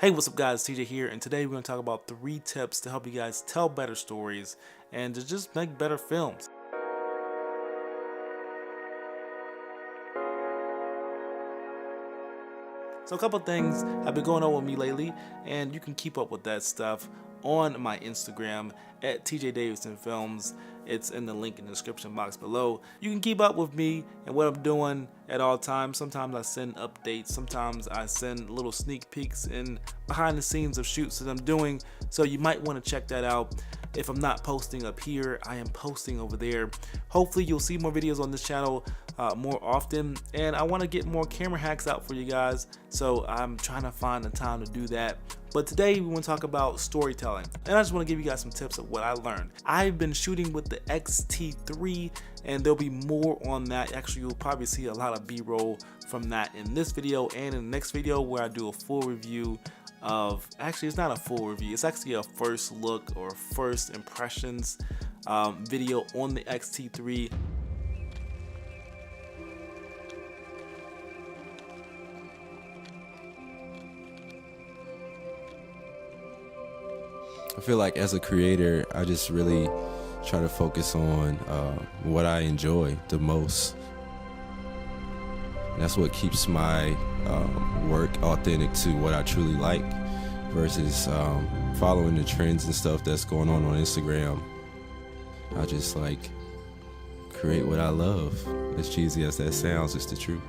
Hey, what's up guys, TJ here, and today we're going to talk about 3 tips to help you guys tell better stories and to just make better films. So a couple things have been going on with me lately, and you can keep up with that stuff on my Instagram at TJ Davidson Films. It's in the link in the description box below. You can keep up with me and what I'm doing at all times. Sometimes I send updates, sometimes I send little sneak peeks and behind the scenes of shoots that I'm doing, so you might want to check that out. If I'm not posting up here, I am posting over there. Hopefully you'll see more videos on this channel more often, and I want to get more camera hacks out for you guys, so I'm trying to find the time to do that. But today we want to talk about storytelling, and I just want to give you guys some tips of what I learned. I've been shooting with the X-T3, and there'll be more on that. Actually, you'll probably see a lot of B-roll from that in this video and in the next video where I do a full review of, actually it's not a full review, it's actually a first look or first impressions video on the X-T3. I feel like as a creator, I just really try to focus on what I enjoy the most. And that's what keeps my work authentic to what I truly like versus following the trends and stuff that's going on Instagram. I just like create what I love. As cheesy as that sounds, it's the truth.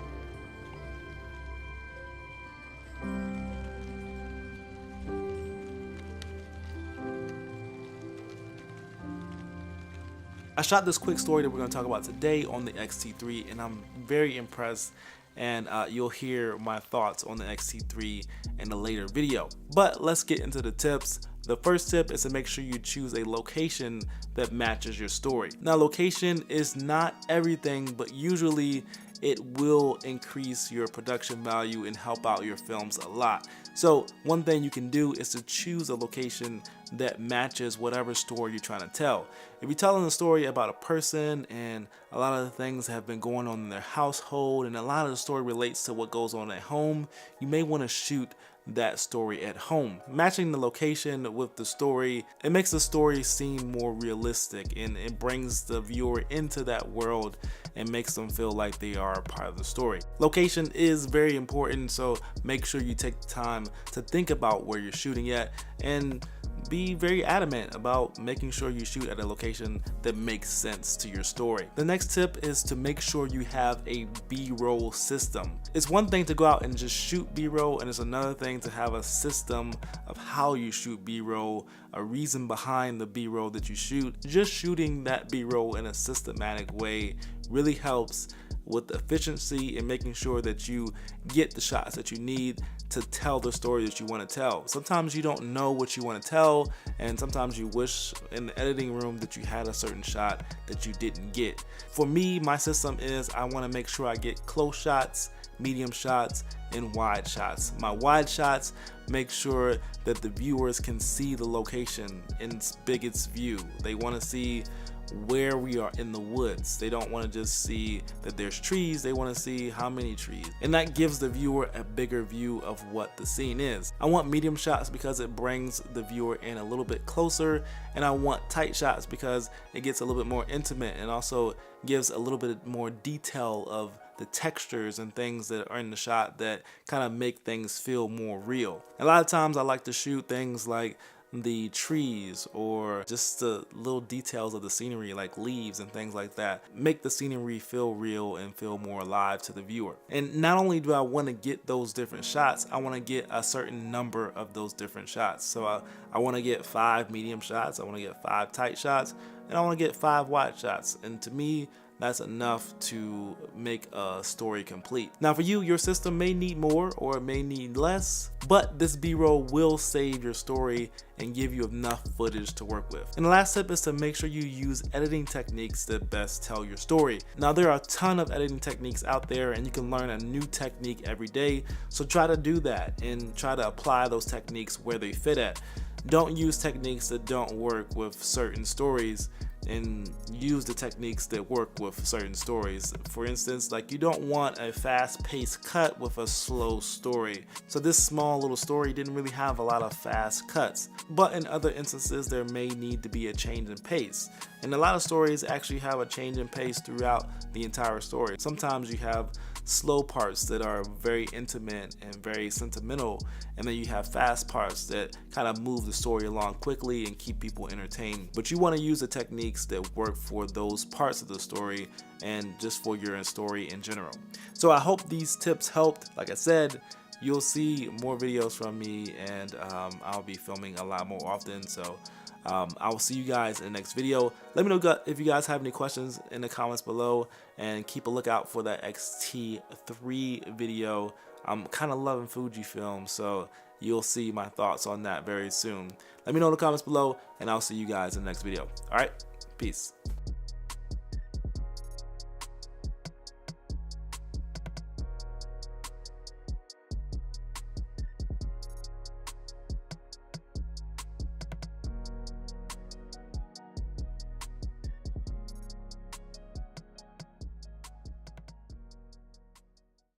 I shot this quick story that we're going to talk about today on the X-T3, and I'm very impressed, and you'll hear my thoughts on the X-T3 in a later video. But let's get into the tips. The first tip is to make sure you choose a location that matches your story. Now, location is not everything, but usually it will increase your production value and help out your films a lot. So one thing you can do is to choose a location that matches whatever story you're trying to tell. If you're telling a story about a person and a lot of the things have been going on in their household and a lot of the story relates to what goes on at home, you may want to shoot that story at home. Matching the location with the story, it makes the story seem more realistic, and it brings the viewer into that world and makes them feel like they are a part of the story. Location is very important, so make sure you take the time to think about where you're shooting at and be very adamant about making sure you shoot at a location that makes sense to your story. The next tip is to make sure you have a B-roll system. It's one thing to go out and just shoot B-roll, and it's another thing to have a system of how you shoot B-roll, a reason behind the B-roll that you shoot. Just shooting that B-roll in a systematic way really helps with efficiency and making sure that you get the shots that you need to tell the story that you want to tell. Sometimes you don't know what you want to tell, and sometimes you wish in the editing room that you had a certain shot that you didn't get. For me, my system is I want to make sure I get close shots, medium shots, and wide shots. My wide shots make sure that the viewers can see the location in its biggest view. They want to see where we are in the woods. They don't want to just see that there's trees, they want to see how many trees. And that gives the viewer a bigger view of what the scene is. I want medium shots because it brings the viewer in a little bit closer, and I want tight shots because it gets a little bit more intimate and also gives a little bit more detail of the textures and things that are in the shot that kind of make things feel more real. A lot of times I like to shoot things like the trees or just the little details of the scenery like leaves and things like that. Make the scenery feel real and feel more alive to the viewer. And not only do I want to get those different shots, I want to get a certain number of those different shots. So I want to get 5 medium shots, I want to get 5 tight shots, and I want to get 5 wide shots. And to me, that's enough to make a story complete. Now for you, your system may need more or it may need less, but this B-roll will save your story and give you enough footage to work with. And the last tip is to make sure you use editing techniques that best tell your story. Now there are a ton of editing techniques out there, and you can learn a new technique every day, so try to do that and try to apply those techniques where they fit at. Don't use techniques that don't work with certain stories, and use the techniques that work with certain stories. For instance, like you don't want a fast-paced cut with a slow story. So this small little story didn't really have a lot of fast cuts. But in other instances, there may need to be a change in pace. And a lot of stories actually have a change in pace throughout the entire story. Sometimes you have slow parts that are very intimate and very sentimental, and then you have fast parts that kind of move the story along quickly and keep people entertained. But you want to use the techniques that work for those parts of the story and just for your story in general. So I hope these tips helped. Like I said, you'll see more videos from me, and I'll be filming a lot more often. So I will see you guys in the next video. Let me know if you guys have any questions in the comments below, and keep a lookout for that XT3 video. I'm kind of loving Fujifilm, so you'll see my thoughts on that very soon. Let me know in the comments below, and I'll see you guys in the next video. All right, peace.